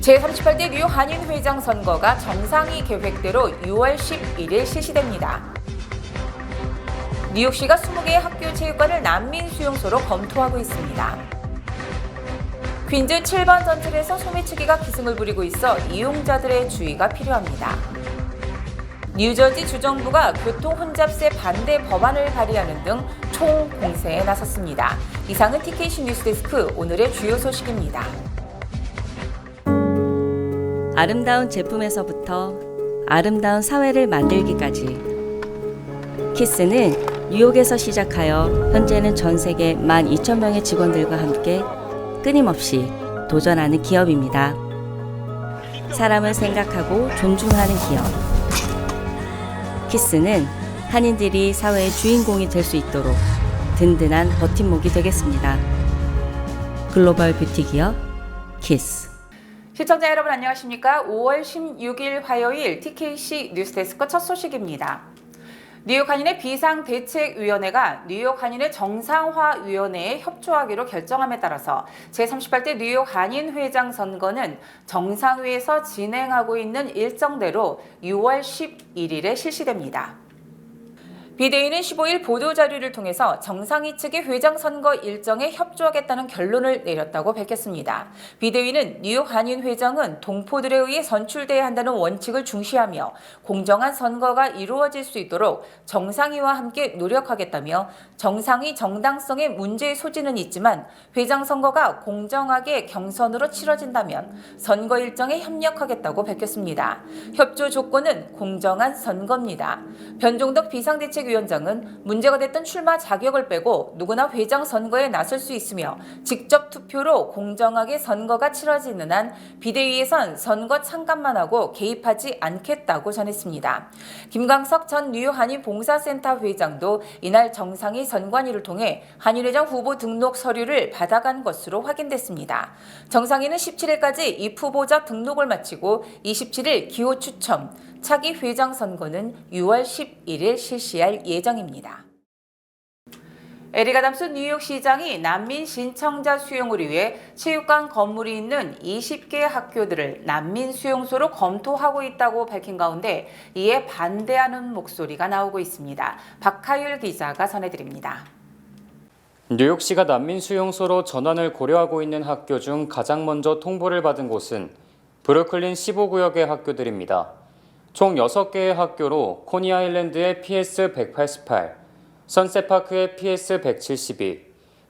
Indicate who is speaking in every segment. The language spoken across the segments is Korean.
Speaker 1: 제38대 뉴욕 한인회장 선거가 정상위 계획대로 6월 11일 실시됩니다. 뉴욕시가 20개의 학교 체육관을 난민 수용소로 검토하고 있습니다. 퀸즈 7번 전철에서 소매치기가 기승을 부리고 있어 이용자들의 주의가 필요합니다. 뉴저지 주정부가 교통혼잡세 반대 법안을 발의하는 등 총공세에 나섰습니다. 이상은 TKC 뉴스데스크 오늘의 주요 소식입니다.
Speaker 2: 아름다운 제품에서부터 아름다운 사회를 만들기까지 키스는 뉴욕에서 시작하여 현재는 전 세계 12,000명의 직원들과 함께 끊임없이 도전하는 기업입니다. 사람을 생각하고 존중하는 기업. 키스는 한인들이 사회의 주인공이 될 수 있도록 든든한 버팀목이 되겠습니다. 글로벌 뷰티 기업 키스.
Speaker 1: 시청자 여러분 안녕하십니까? 5월 16일 화요일 TKC 뉴스데스크 첫 소식입니다. 뉴욕 한인의 비상대책위원회가 뉴욕 한인의 정상화위원회에 협조하기로 결정함에 따라서 제38대 뉴욕 한인회장 선거는 정상회에서 진행하고 있는 일정대로 6월 11일에 실시됩니다. 비대위는 15일 보도자료를 통해서 정상위 측의 회장 선거 일정에 협조하겠다는 결론을 내렸다고 밝혔습니다. 비대위는 뉴욕 한인 회장은 동포들에 의해 선출돼야 한다는 원칙을 중시하며 공정한 선거가 이루어질 수 있도록 정상위와 함께 노력하겠다며 정상위 정당성에 문제의 소지는 있지만 회장 선거가 공정하게 경선으로 치러진다면 선거 일정에 협력하겠다고 밝혔습니다. 협조 조건은 공정한 선거입니다. 변종덕 비상대책위원장은 문제가 됐던 출마 자격을 빼고 누구나 회장 선거에 나설 수 있으며 직접 투표로 공정하게 선거가 치러지는 한 비대위에선 선거 참관만 하고 개입하지 않겠다고 전했습니다. 김광석 전 뉴욕 한인봉사센터 회장도 이날 정상위 선관위를 통해 한인회장 후보 등록 서류를 받아간 것으로 확인됐습니다. 정상위는 17일까지 입 후보자 등록을 마치고 27일 기호 추첨, 차기 회장 선거는 6월 11일 실시할 예정입니다. 에릭 아담스 뉴욕시장이 난민 신청자 수용을 위해 체육관 건물이 있는 20개 학교들을 난민 수용소로 검토하고 있다고 밝힌 가운데 이에 반대하는 목소리가 나오고 있습니다. 박하율 기자가 전해드립니다.
Speaker 3: 뉴욕시가 난민 수용소로 전환을 고려하고 있는 학교 중 가장 먼저 통보를 받은 곳은 브루클린 15구역의 학교들입니다. 총 6개의 학교로 코니아일랜드의 PS188, 선셋파크의 PS172,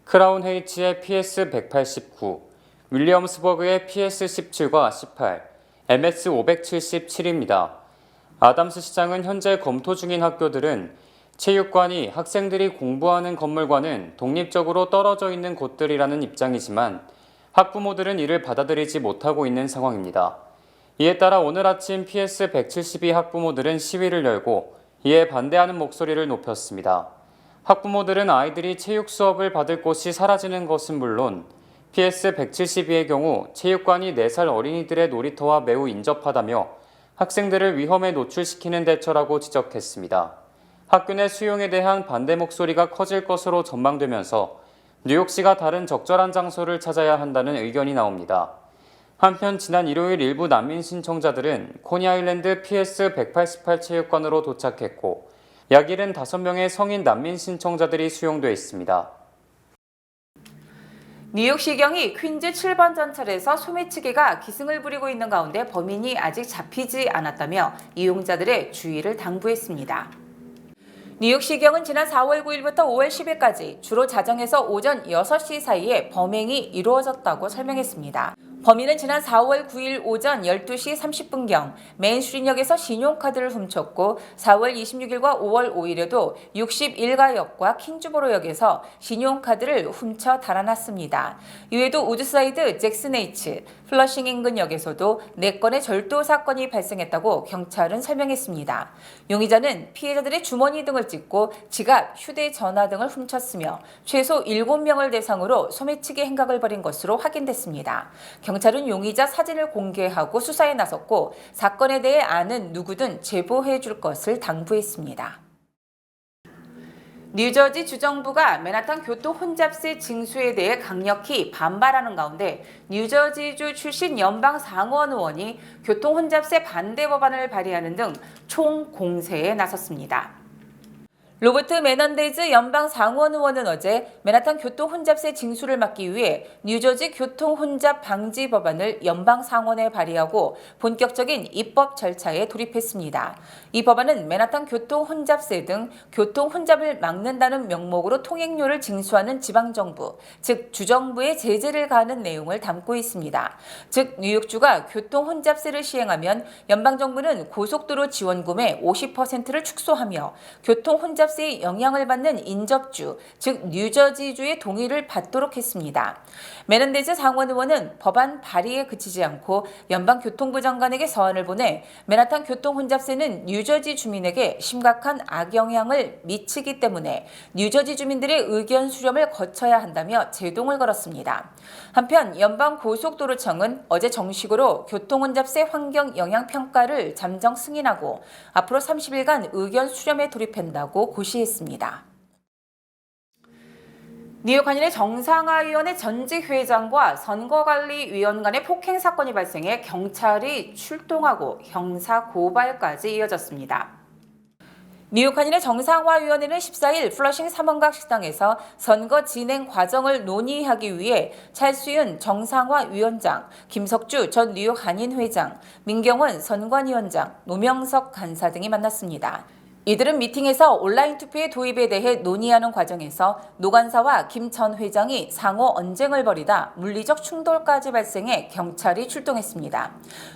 Speaker 3: 크라운 헤이츠의 PS189, 윌리엄스버그의 PS17과 18, MS577입니다. 아담스 시장은 현재 검토 중인 학교들은 체육관이 학생들이 공부하는 건물과는 독립적으로 떨어져 있는 곳들이라는 입장이지만 학부모들은 이를 받아들이지 못하고 있는 상황입니다. 이에 따라 오늘 아침 PS172 학부모들은 시위를 열고 이에 반대하는 목소리를 높였습니다. 학부모들은 아이들이 체육 수업을 받을 곳이 사라지는 것은 물론 PS172의 경우 체육관이 4살 어린이들의 놀이터와 매우 인접하다며 학생들을 위험에 노출시키는 대처라고 지적했습니다. 학교 내 수용에 대한 반대 목소리가 커질 것으로 전망되면서 뉴욕시가 다른 적절한 장소를 찾아야 한다는 의견이 나옵니다. 한편 지난 일요일 일부 난민 신청자들은 코니아일랜드 PS188 체육관으로 도착했고 약 75명의 성인 난민 신청자들이 수용돼 있습니다.
Speaker 1: 뉴욕시경이 퀸즈 7번 전철에서 소매치기가 기승을 부리고 있는 가운데 범인이 아직 잡히지 않았다며 이용자들의 주의를 당부했습니다. 뉴욕시경은 지난 4월 9일부터 5월 10일까지 주로 자정에서 오전 6시 사이에 범행이 이루어졌다고 설명했습니다. 범인은 지난 4월 9일 오전 12시 30분경 메인스트리트역에서 신용카드를 훔쳤고 4월 26일과 5월 5일에도 61가역과 킹즈보로역에서 신용카드를 훔쳐 달아났습니다. 이외에도 우드사이드 잭슨 H, 플러싱 인근역에서도 4건의 절도 사건이 발생했다고 경찰은 설명했습니다. 용의자는 피해자들의 주머니 등을 찍고 지갑, 휴대전화 등을 훔쳤으며 최소 7명을 대상으로 소매치기 행각을 벌인 것으로 확인됐습니다. 경찰은 용의자 사진을 공개하고 수사에 나섰고 사건에 대해 아는 누구든 제보해 줄 것을 당부했습니다. 뉴저지 주정부가 맨하탄 교통 혼잡세 징수에 대해 강력히 반발하는 가운데 뉴저지주 출신 연방 상원 의원이 교통 혼잡세 반대 법안을 발의하는 등 총공세에 나섰습니다. 로버트 메넌데이즈 연방 상원 의원은 어제 맨하탄 교통 혼잡세 징수를 막기 위해 뉴저지 교통 혼잡 방지 법안을 연방 상원에 발의하고 본격적인 입법 절차에 돌입했습니다. 이 법안은 맨하탄 교통 혼잡세 등 교통 혼잡을 막는다는 명목으로 통행료를 징수하는 지방정부, 즉 주정부의 제재를 가하는 내용을 담고 있습니다. 즉 뉴욕주가 교통 혼잡세를 시행하면 연방정부는 고속도로 지원금의 50%를 축소하며 교통 혼잡세의 영향을 받는 인접주, 즉 뉴저지주의 동의를 받도록 했습니다. 메넌데이즈 상원 의원은 법안 발의에 그치지 않고 연방교통부 장관에게 서한을 보내 맨하탄 교통 혼잡세는 뉴저지 주민에게 심각한 악영향을 미치기 때문에 뉴저지 주민들의 의견 수렴을 거쳐야 한다며 제동을 걸었습니다. 한편 연방고속도로청은 어제 정식으로 교통 혼잡세 환경 영향 평가를 잠정 승인하고 앞으로 30일간 의견 수렴에 돌입한다고 고시했습니다. 뉴욕 한인의 정상화위원회 전직 회장과 선거관리위원 간의 폭행 사건이 발생해 경찰이 출동하고 형사 고발까지 이어졌습니다. 뉴욕 한인의 정상화위원회는 14일 플러싱 3원각 식당에서 선거 진행 과정을 논의하기 위해 찰수윤 정상화위원장, 김석주 전 뉴욕 한인 회장, 민경원 선관위원장, 노명석 간사 등이 만났습니다. 이들은 미팅에서 온라인 투표의 도입에 대해 논의하는 과정에서 노 간사와 김 전 회장이 상호 언쟁을 벌이다 물리적 충돌까지 발생해 경찰이 출동했습니다.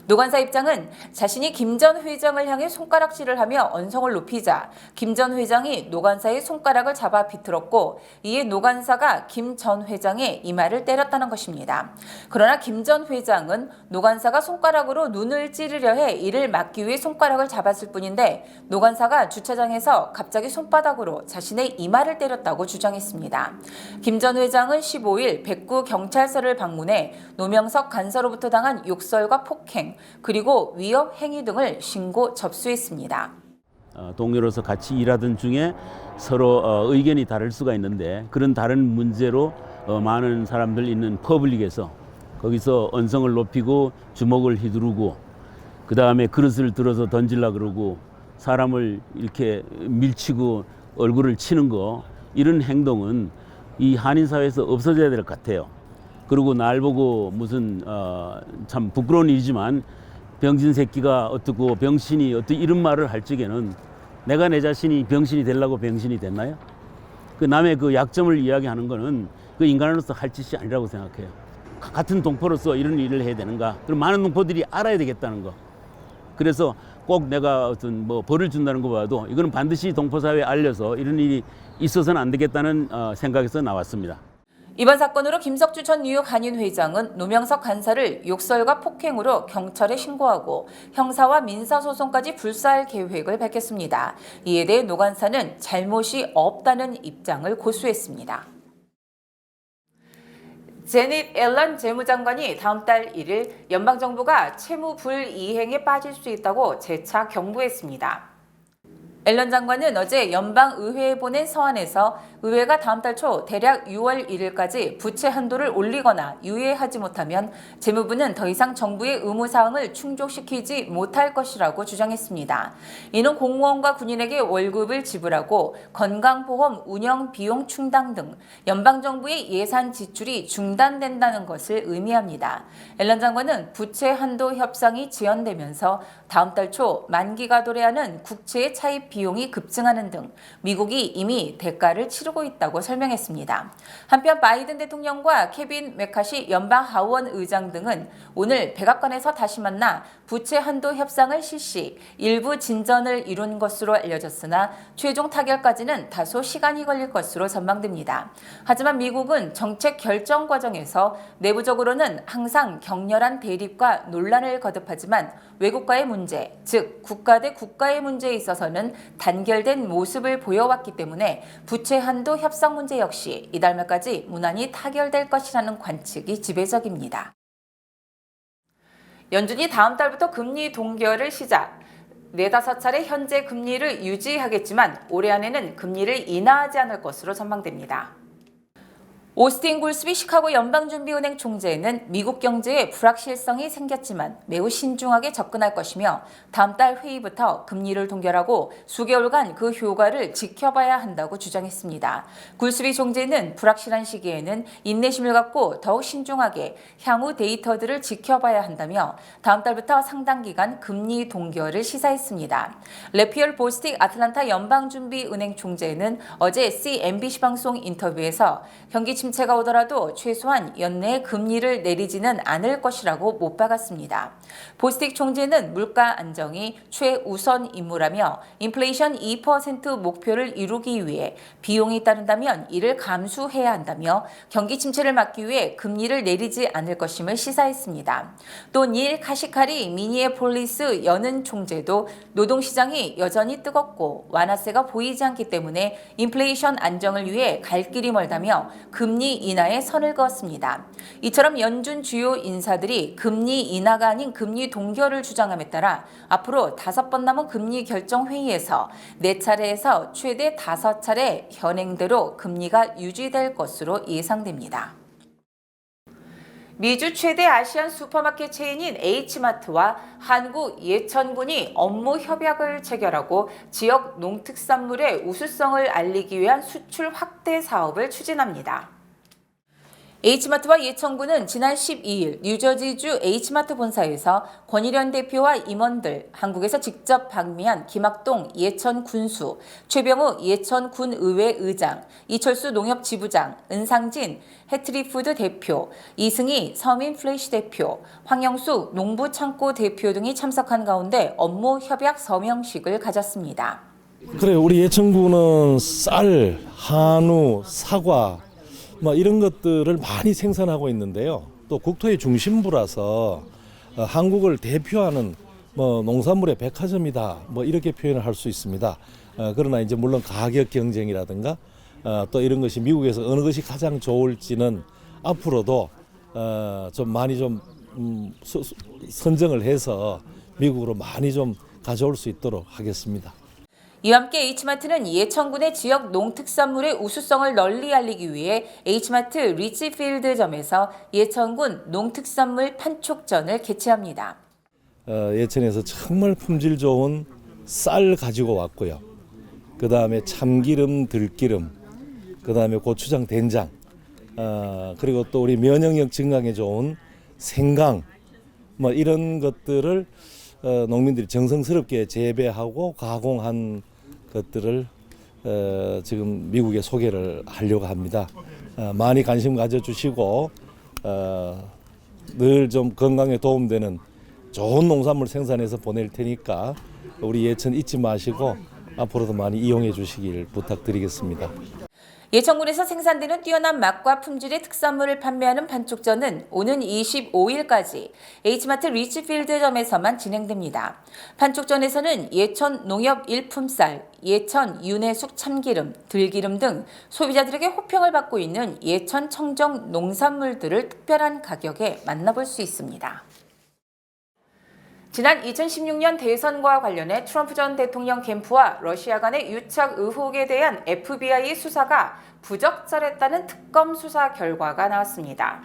Speaker 1: 노 간사 입장은 자신이 김 전 회장을 향해 손가락질을 하며 언성을 높이자 김 전 회장이 노 간사의 손가락을 잡아 비틀었고 이에 노 간사가 김 전 회장의 이마를 때렸다는 것입니다. 그러나 김 전 회장은 노 간사가 손가락으로 눈을 찌르려 해 이를 막기 위해 손가락을 잡았을 뿐인데 노 간사가 주차장에서 갑자기 손바닥으로 자신의 이마를 때렸다고 주장했습니다. 김 전 회장은 15일 백구 경찰서를 방문해 노명석 간사로부터 당한 욕설과 폭행 그리고 위협 행위 등을 신고 접수했습니다.
Speaker 4: 동료로서 같이 일하던 중에 서로 의견이 다를 수가 있는데 그런 다른 문제로 많은 사람들 있는 퍼블릭에서 거기서 언성을 높이고 주먹을 휘두르고 그 다음에 그릇을 들어서 던지려 그러고 사람을 이렇게 밀치고 얼굴을 치는 거 이런 행동은 이 한인 사회에서 없어져야 될 것 같아요. 그리고 날 보고 무슨 참 부끄러운 일이지만 병신 새끼가 어떻고 병신이 어떻고 이런 말을 할 적에는 내가 내 자신이 병신이 되려고 병신이 됐나요? 그 남의 그 약점을 이야기하는 거는 그 인간으로서 할 짓이 아니라고 생각해요. 같은 동포로서 이런 일을 해야 되는가? 그럼 많은 동포들이 알아야 되겠다는 거. 그래서 꼭 내가 어떤 뭐 벌을 준다는 거 봐도 이거는 반드시 동포 사회에 알려서 이런 일이 있어서는 안 되겠다는 생각에서 나왔습니다.
Speaker 1: 이번 사건으로 김석주 전 뉴욕 한인 회장은 노명석 간사를 욕설과 폭행으로 경찰에 신고하고 형사와 민사소송까지 불사할 계획을 밝혔습니다. 이에 대해 노 간사는 잘못이 없다는 입장을 고수했습니다. 제닛 앨런 재무장관이 다음 달 1일 연방정부가 채무 불이행에 빠질 수 있다고 재차 경고했습니다. 앨런 장관은 어제 연방의회에 보낸 서한에서 의회가 다음 달 초 대략 6월 1일까지 부채 한도를 올리거나 유예하지 못하면 재무부는 더 이상 정부의 의무사항을 충족시키지 못할 것이라고 주장했습니다. 이는 공무원과 군인에게 월급을 지불하고 건강보험 운영 비용 충당 등 연방정부의 예산 지출이 중단된다는 것을 의미합니다. 앨런 장관은 부채 한도 협상이 지연되면서 다음 달 초 만기가 도래하는 국채의 차입 비용이 급증하는 등 미국이 이미 대가를 치르고 있다고 설명했습니다. 한편 바이든 대통령과 케빈 메카시 연방 하원 의장 등은 오늘 백악관에서 다시 만나 부채 한도 협상을 실시, 일부 진전을 이룬 것으로 알려졌으나 최종 타결까지는 다소 시간이 걸릴 것으로 전망됩니다. 하지만 미국은 정책 결정 과정에서 내부적으로는 항상 격렬한 대립과 논란을 거듭하지만 외국과의 문제, 즉 국가 대 국가의 문제에 있어서는 단결된 모습을 보여왔기 때문에 부채 한도 협상 문제 역시 이달 말까지 무난히 타결될 것이라는 관측이 지배적입니다. 연준이 다음 달부터 금리 동결을 시작. 4-5차례 현재 금리를 유지하겠지만 올해 안에는 금리를 인하하지 않을 것으로 전망됩니다. 오스틴 굴스비 시카고 연방준비은행 총재는 미국 경제에 불확실성이 생겼지만 매우 신중하게 접근할 것이며 다음 달 회의부터 금리를 동결하고 수개월간 그 효과를 지켜봐야 한다고 주장했습니다. 굴스비 총재는 불확실한 시기에는 인내심을 갖고 더욱 신중하게 향후 데이터들을 지켜봐야 한다며 다음 달부터 상당 기간 금리 동결을 시사했습니다. 레피얼 보스틱 아틀란타 연방준비은행 총재는 어제 CNBC 방송 인터뷰에서 경기 침체가 오더라도 최소한 연내에 금리를 내리지는 않을 것이라고 못 박았습니다. 보스틱 총재는 물가 안정이 최우선 임무라며 인플레이션 2% 목표를 이루기 위해 비용이 따른다면 이를 감수해야 한다며 경기 침체를 막기 위해 금리를 내리지 않을 것임을 시사했습니다. 또 닐 카시카리 미니애폴리스 연은 총재도 노동시장이 여전히 뜨겁고 완화세가 보이지 않기 때문에 인플레이션 안정을 위해 갈 길이 멀다며 금리 인하에 선을 그었습니다. 이처럼 연준 주요 인사들이 금리 인하가 아닌 금리 동결을 주장함에 따라 앞으로 5번 남은 금리 결정 회의에서 4차례에서 최대 5차례 현행대로 금리가 유지될 것으로 예상됩니다. 미주 최대 아시안 슈퍼마켓 체인인 H마트와 한국 예천군이 업무 협약을 체결하고 지역 농특산물의 우수성을 알리기 위한 수출 확대 사업을 추진합니다. H마트와 예천군은 지난 12일 뉴저지주 H마트 본사에서 권일현 대표와 임원들, 한국에서 직접 방미한 김학동 예천군수, 최병우 예천군의회 의장, 이철수 농협지부장, 은상진 해트리푸드 대표, 이승희 서민플래시 대표, 황영수 농부창고 대표 등이 참석한 가운데 업무 협약 서명식을 가졌습니다.
Speaker 5: 그래, 우리 예천군은 쌀, 한우, 사과 이런 것들을 많이 생산하고 있는데요. 또 국토의 중심부라서 한국을 대표하는 농산물의 백화점이다. 이렇게 표현을 할 수 있습니다. 그러나 이제 물론 가격 경쟁이라든가 또 이런 것이 미국에서 어느 것이 가장 좋을지는 앞으로도 좀 많이 좀 선정을 해서 미국으로 많이 좀 가져올 수 있도록 하겠습니다.
Speaker 1: 이와 함께 H마트는 예천군의 지역 농특산물의 우수성을 널리 알리기 위해 H마트 리치필드점에서 예천군 농특산물 판촉전을 개최합니다.
Speaker 5: 예천에서 정말 품질 좋은 쌀 가지고 왔고요. 그 다음에 참기름, 들기름, 그 다음에 고추장, 된장, 그리고 또 우리 면역력 증강에 좋은 생강, 이런 것들을 농민들이 정성스럽게 재배하고 가공한 것들을 지금 미국에 소개를 하려고 합니다. 많이 관심 가져주시고 늘 좀 건강에 도움되는 좋은 농산물 생산해서 보낼 테니까 우리 예천 잊지 마시고 앞으로도 많이 이용해 주시길 부탁드리겠습니다.
Speaker 1: 예천군에서 생산되는 뛰어난 맛과 품질의 특산물을 판매하는 판촉전은 오는 25일까지 H마트 리치필드점에서만 진행됩니다. 판촉전에서는 예천 농협 일품쌀, 예천 윤해숙 참기름, 들기름 등 소비자들에게 호평을 받고 있는 예천 청정 농산물들을 특별한 가격에 만나볼 수 있습니다. 지난 2016년 대선과 관련해 트럼프 전 대통령 캠프와 러시아 간의 유착 의혹에 대한 FBI 수사가 부적절했다는 특검 수사 결과가 나왔습니다.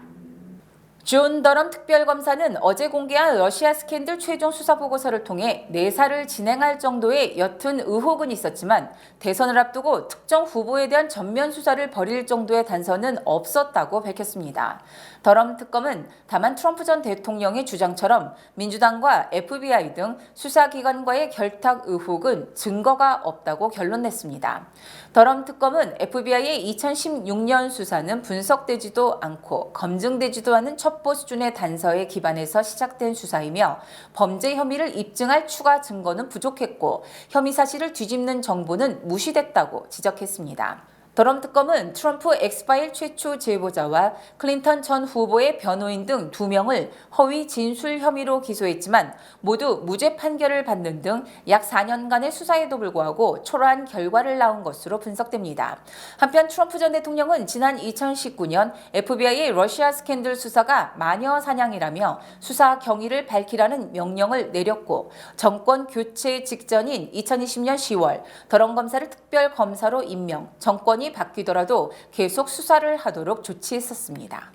Speaker 1: 존 더럼 특별검사는 어제 공개한 러시아 스캔들 최종 수사 보고서를 통해 내사를 진행할 정도의 옅은 의혹은 있었지만 대선을 앞두고 특정 후보에 대한 전면 수사를 벌일 정도의 단서는 없었다고 밝혔습니다. 더럼 특검은 다만 트럼프 전 대통령의 주장처럼 민주당과 FBI 등 수사기관과의 결탁 의혹은 증거가 없다고 결론냈습니다. 더럼 특검은 FBI의 2016년 수사는 분석되지도 않고 검증되지도 않은 첩보 수준의 단서에 기반해서 시작된 수사이며 범죄 혐의를 입증할 추가 증거는 부족했고 혐의 사실을 뒤집는 정보는 무시됐다고 지적했습니다. 더럼 특검은 트럼프 엑스파일 최초 제보자와 클린턴 전 후보의 변호인 등 2명을 허위 진술 혐의로 기소했지만 모두 무죄 판결을 받는 등 약 4년간의 수사에도 불구하고 초라한 결과를 낳은 것으로 분석됩니다. 한편 트럼프 전 대통령은 지난 2019년 FBI의 러시아 스캔들 수사가 마녀 사냥이라며 수사 경위를 밝히라는 명령을 내렸고 정권 교체 직전인 2020년 10월 더럼 검사를 특별 검사로 임명, 정권이 바뀌더라도 계속 수사를 하도록 조치했었습니다.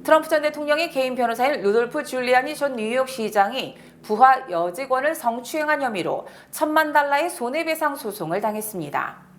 Speaker 1: 트럼프 전 대통령의 개인 변호사인 루돌프 줄리아니 전 뉴욕시장이 부하 여직원을 성추행한 혐의로 $1,000만 손해배상 소송을 당했습니다.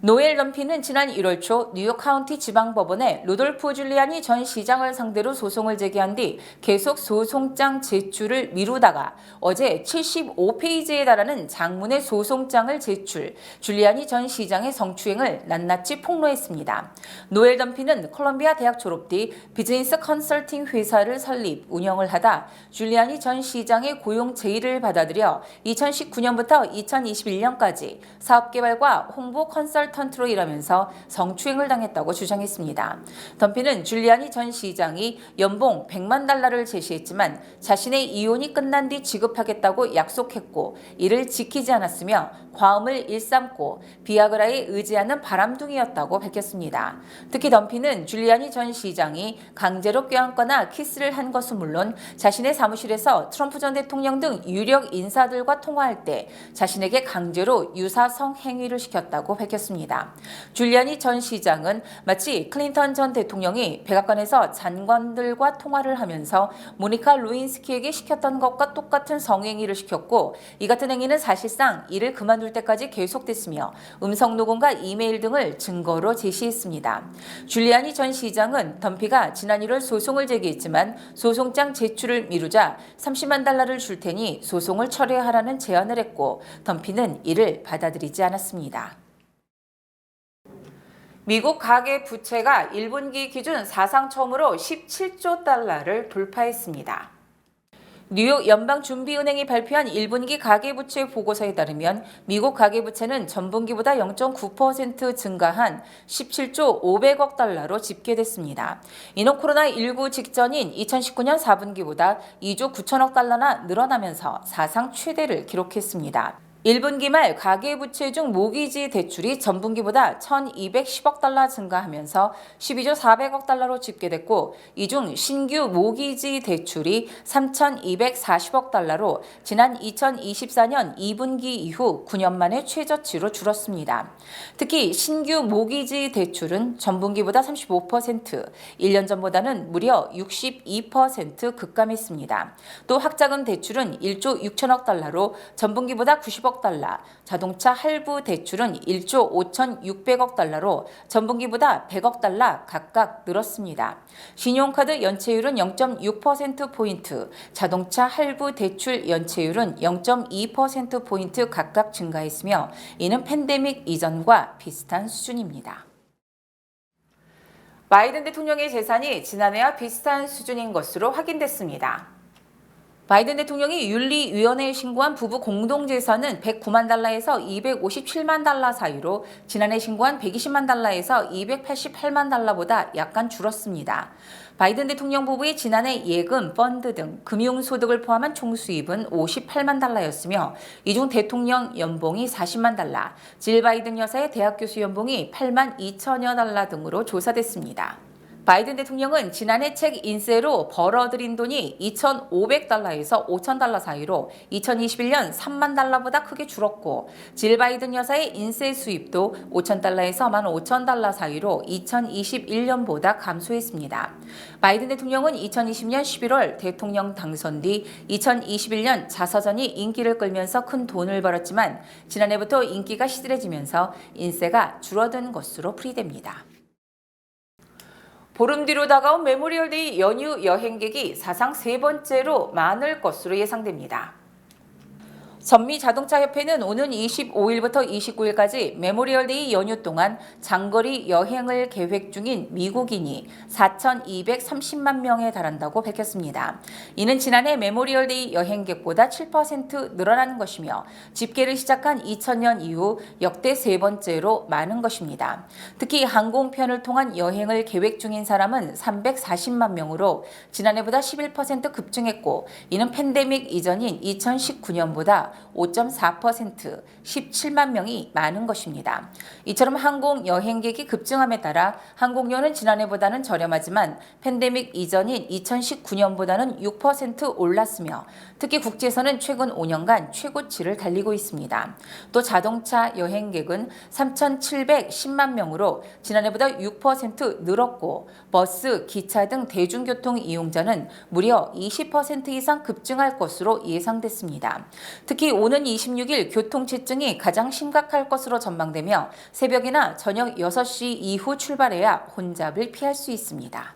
Speaker 1: 노엘 럼피는 지난 1월 초 뉴욕 카운티 지방법원에 루돌프 줄리아니 전 시장을 상대로 소송을 제기한 뒤 계속 소송장 제출을 미루다가 어제 75페이지에 달하는 장문의 소송장을 제출, 줄리아니 전 시장의 성추행을 낱낱이 폭로했습니다. 노엘 럼피는 콜롬비아 대학 졸업 뒤 비즈니스 컨설팅 회사를 설립, 운영을 하다 줄리아니 전 시장의 고용 제의를 받아들여 2019년부터 2021년까지 사업개발과 홍보 컨설턴트로 일하면서 성추행을 당했다고 주장했습니다. 덤피는 줄리아니 전 시장이 연봉 $100만 제시했지만 자신의 이혼이 끝난 뒤 지급하겠다고 약속했고 이를 지키지 않았으며 과음을 일삼고 비아그라에 의지하는 바람둥이였다고 밝혔습니다. 특히 덤피는 줄리아니 전 시장이 강제로 껴안거나 키스를 한 것은 물론 자신의 사무실에서 트럼프 전 대통령 등 유력 인사들과 통화할 때 자신에게 강제로 유사 성행위를 시켰다고 밝혔습니다. 줄리아니 전 시장은 마치 클린턴 전 대통령이 백악관에서 장관들과 통화를 하면서 모니카 루인스키에게 시켰던 것과 똑같은 성행위를 시켰고 이 같은 행위는 사실상 일을 그만둘 때까지 계속됐으며 음성 녹음과 이메일 등을 증거로 제시했습니다. 줄리아니 전 시장은 덤피가 지난 1월 소송을 제기했지만 소송장 제출을 미루자 $300만 줄 테니 소송을 철회하라는 제안을 했고 덤피는 이를 받아들이지 않았습니다. 미국 가계 부채가 1분기 기준 사상 처음으로 $17조 돌파했습니다. 뉴욕 연방준비은행이 발표한 1분기 가계부채 보고서에 따르면 미국 가계부채는 전분기보다 0.9% 증가한 $17조 500억 집계됐습니다. 이는 코로나19 직전인 2019년 4분기보다 $2조 9천억 늘어나면서 사상 최대를 기록했습니다. 1분기 말 가계부채 중 모기지 대출이 전분기보다 $1,210억 증가하면서 $12조 400억 집계됐고 이 중 신규 모기지 대출이 $3,240억 지난 2024년 2분기 이후 9년 만에 최저치로 줄었습니다. 특히 신규 모기지 대출은 전분기보다 35%, 1년 전보다는 무려 62% 급감했습니다. 또 학자금 대출은 $1조 6천억 전분기보다 $90억, 자동차 할부 대출은 $1조 5,600억 전분기보다 $100억 각각 늘었습니다. 신용카드 연체율은 0.6%포인트, 자동차 할부 대출 연체율은 0.2%포인트 각각 증가했으며 이는 팬데믹 이전과 비슷한 수준입니다. 바이든 대통령의 재산이 지난해와 비슷한 수준인 것으로 확인됐습니다. 바이든 대통령이 윤리위원회에 신고한 부부 공동재산은 $109만 $257만 사이로 지난해 신고한 $120만 $288만 약간 줄었습니다. 바이든 대통령 부부의 지난해 예금, 펀드 등 금융소득을 포함한 총수입은 $58만 이 중 대통령 연봉이 $40만, 질 바이든 여사의 대학 교수 연봉이 $8만 2천여 등으로 조사됐습니다. 바이든 대통령은 지난해 책 인세로 벌어들인 돈이 $2,500에서 $5,000 사이로 2021년 $3만 크게 줄었고 질 바이든 여사의 인세 수입도 $5,000에서 $15,000 사이로 2021년보다 감소했습니다. 바이든 대통령은 2020년 11월 대통령 당선 뒤 2021년 자서전이 인기를 끌면서 큰 돈을 벌었지만 지난해부터 인기가 시들해지면서 인세가 줄어든 것으로 풀이됩니다. 보름 뒤로 다가온 메모리얼데이 연휴 여행객이 사상 세 번째로 많을 것으로 예상됩니다. 전미자동차협회는 오는 25일부터 29일까지 메모리얼데이 연휴 동안 장거리 여행을 계획 중인 미국인이 4,230만 명에 달한다고 밝혔습니다. 이는 지난해 메모리얼데이 여행객보다 7% 늘어나는 것이며 집계를 시작한 2000년 이후 역대 세 번째로 많은 것입니다. 특히 항공편을 통한 여행을 계획 중인 사람은 340만 명으로 지난해보다 11% 급증했고, 이는 팬데믹 이전인 2019년보다 5.4%, 17만 명이 많은 것입니다. 이처럼 항공 여행객이 급증함에 따라 항공료는 지난해보다는 저렴하지만 팬데믹 이전인 2019년보다는 6% 올랐으며, 특히 국제선은 최근 5년간 최고치를 달리고 있습니다. 또 자동차 여행객은 3,710만 명으로 지난해보다 6% 늘었고, 버스, 기차 등 대중교통 이용자는 무려 20% 이상 급증할 것으로 예상됐습니다. 특히 오는 26일 교통체증이 가장 심각할 것으로 전망되며 새벽이나 저녁 6시 이후 출발해야 혼잡을 피할 수 있습니다.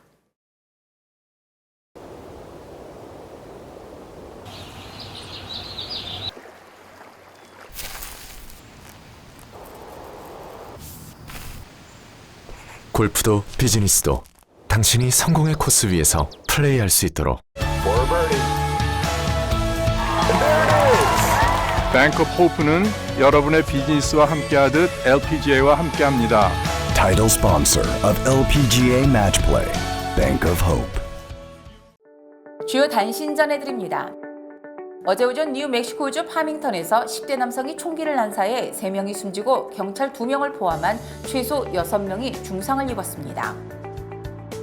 Speaker 6: 골프도 비즈니스도 당신이 성공의 코스 위에서 플레이할 수 있도록
Speaker 7: 뱅크 오브 호프는 여러분의 비즈니스와 함께하듯 LPGA와 함께합니다.
Speaker 8: Title sponsor of LPGA Match Play, Bank of Hope.
Speaker 1: 주요 단신 전해드립니다. 어제 오전 뉴멕시코주 파밍턴에서 10대 남성이 총기를 난사해 3명이 숨지고 경찰 2명을 포함한 최소 6명이 중상을 입었습니다.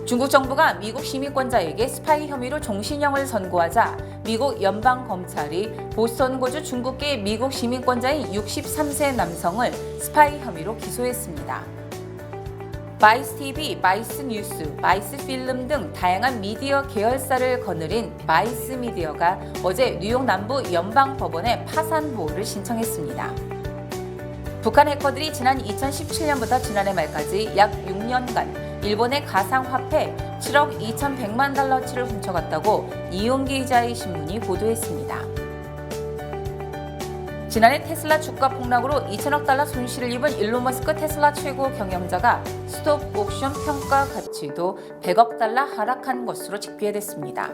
Speaker 1: 중국 정부가 미국 시민권자에게 스파이 혐의로 종신형을 선고하자 미국 연방검찰이 보스턴 거주 중국계 미국 시민권자인 63세 남성을 스파이 혐의로 기소했습니다. 바이스 TV, 바이스 뉴스, 바이스 필름 등 다양한 미디어 계열사를 거느린 바이스 미디어가 어제 뉴욕 남부 연방법원에 파산 보호를 신청했습니다. 북한 해커들이 지난 2017년부터 지난해 말까지 약 6년간 일본의 가상화폐 7억 2,100만 달러치를 훔쳐갔다고 이용기 기자의 신문이 보도했습니다. 지난해 테슬라 주가 폭락으로 2천억 달러 손실을 입은 일론 머스크 테슬라 최고 경영자가 스톱 옥션 평가 가치도 100억 달러 하락한 것으로 집계됐습니다.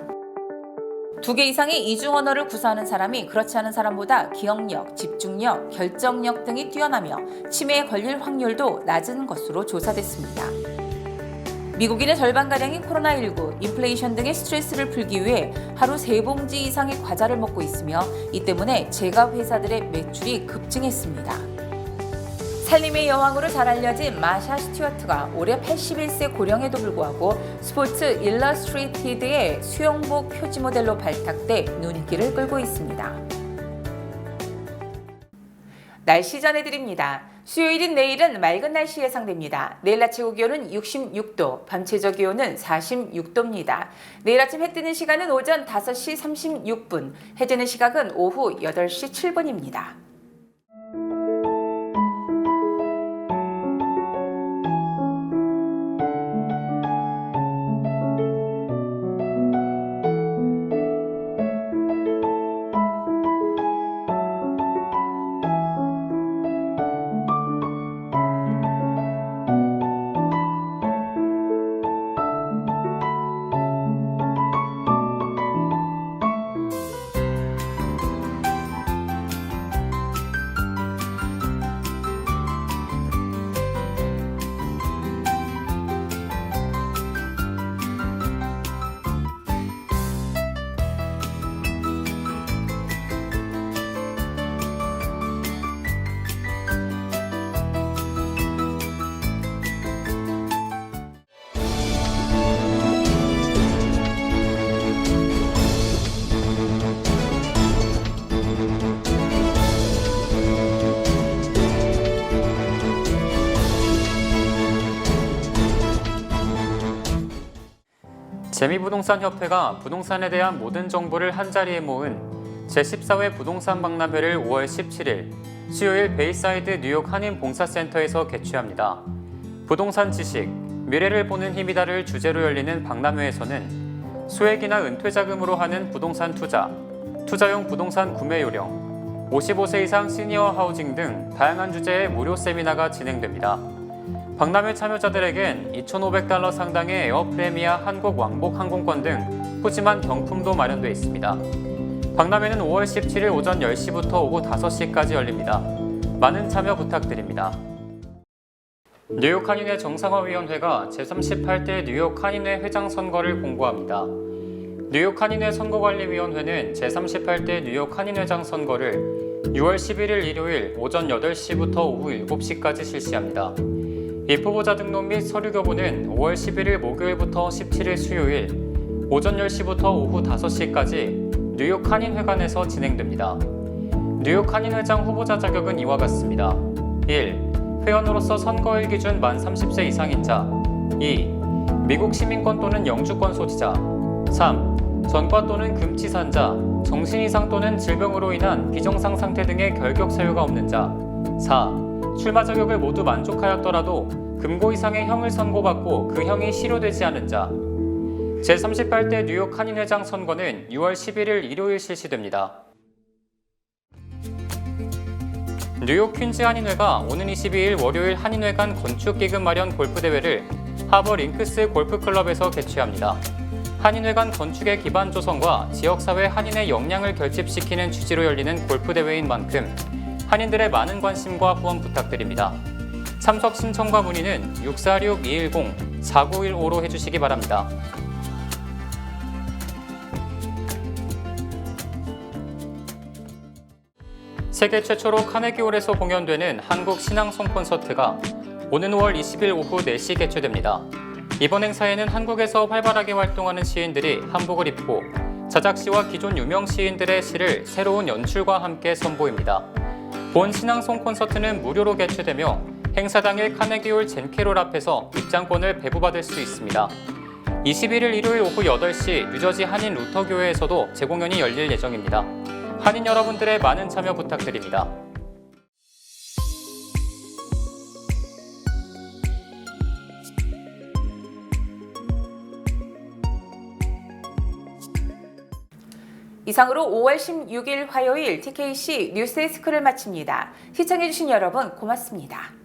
Speaker 1: 2개 이상의 이중 언어를 구사하는 사람이 그렇지 않은 사람보다 기억력, 집중력, 결정력 등이 뛰어나며 치매에 걸릴 확률도 낮은 것으로 조사됐습니다. 미국인의 절반가량이 코로나19, 인플레이션 등의 스트레스를 풀기 위해 하루 3봉지 이상의 과자를 먹고 있으며 이 때문에 제과 회사들의 매출이 급증했습니다. 살림의 여왕으로 잘 알려진 마샤 스튜어트가 올해 81세 고령에도 불구하고 스포츠 일러스트레이티드의 수영복 표지 모델로 발탁돼 눈길을 끌고 있습니다. 날씨 전해드립니다. 수요일인 내일은 맑은 날씨 예상됩니다. 내일 아침 최고 기온은 66도, 밤 최저 기온은 46도입니다. 내일 아침 해 뜨는 시간은 오전 5시 36분, 해 지는 시각은 오후 8시 7분입니다.
Speaker 3: 재미부동산협회가 부동산에 대한 모든 정보를 한자리에 모은 제14회 부동산 박람회를 5월 17일 수요일 베이사이드 뉴욕 한인봉사센터에서 개최합니다. 부동산 지식, 미래를 보는 힘이다를 주제로 열리는 박람회에서는 소액이나 은퇴자금으로 하는 부동산 투자, 투자용 부동산 구매 요령, 55세 이상 시니어 하우징 등 다양한 주제의 무료 세미나가 진행됩니다. 박람회 참여자들에겐 $2,500 상당의 에어프레미아 한국 왕복 항공권 등 푸짐한 경품도 마련되어 있습니다. 박람회는 5월 17일 오전 10시부터 오후 5시까지 열립니다. 많은 참여 부탁드립니다. 뉴욕 한인회 정상화위원회가 제38대 뉴욕 한인회 회장 선거를 공고합니다. 뉴욕 한인회 선거관리위원회는 제38대 뉴욕 한인회장 선거를 6월 11일 일요일 오전 8시부터 오후 7시까지 실시합니다. 입후보자 등록 및 서류 교부는 5월 11일 목요일부터 17일 수요일 오전 10시부터 오후 5시까지 뉴욕 한인회관에서 진행됩니다. 뉴욕 한인회장 후보자 자격은 이와 같습니다. 1. 회원으로서 선거일 기준 만 30세 이상인 자. 2. 미국 시민권 또는 영주권 소지자. 3. 전과 또는 금치산자, 정신 이상 또는 질병으로 인한 비정상 상태 등의 결격 사유가 없는 자. 4. 출마 자격을 모두 만족하였더라도 금고 이상의 형을 선고받고 그 형이 실효되지 않은 자. 제38대 뉴욕 한인회장 선거는 6월 11일 일요일 실시됩니다. 뉴욕 퀸즈 한인회가 오는 22일 월요일 한인회관 건축기금 마련 골프대회를 하버 링크스 골프클럽에서 개최합니다. 한인회관 건축의 기반 조성과 지역사회 한인의 역량을 결집시키는 취지로 열리는 골프대회인 만큼 한인들의 많은 관심과 후원 부탁드립니다. 참석 신청과 문의는 646-210-4915로 해주시기 바랍니다. 세계 최초로 카네기홀에서 공연되는 한국 신앙송 콘서트가 오는 5월 20일 오후 4시 개최됩니다. 이번 행사에는 한국에서 활발하게 활동하는 시인들이 한복을 입고 자작시와 기존 유명 시인들의 시를 새로운 연출과 함께 선보입니다. 본 신앙송 콘서트는 무료로 개최되며 행사 당일 카네기홀 젠캐롤 앞에서 입장권을 배부받을 수 있습니다. 21일 일요일 오후 8시 뉴저지 한인 루터교회에서도 재공연이 열릴 예정입니다. 한인 여러분들의 많은 참여 부탁드립니다.
Speaker 1: 이상으로 5월 16일 화요일 TKC 뉴스데스크를 마칩니다. 시청해주신 여러분 고맙습니다.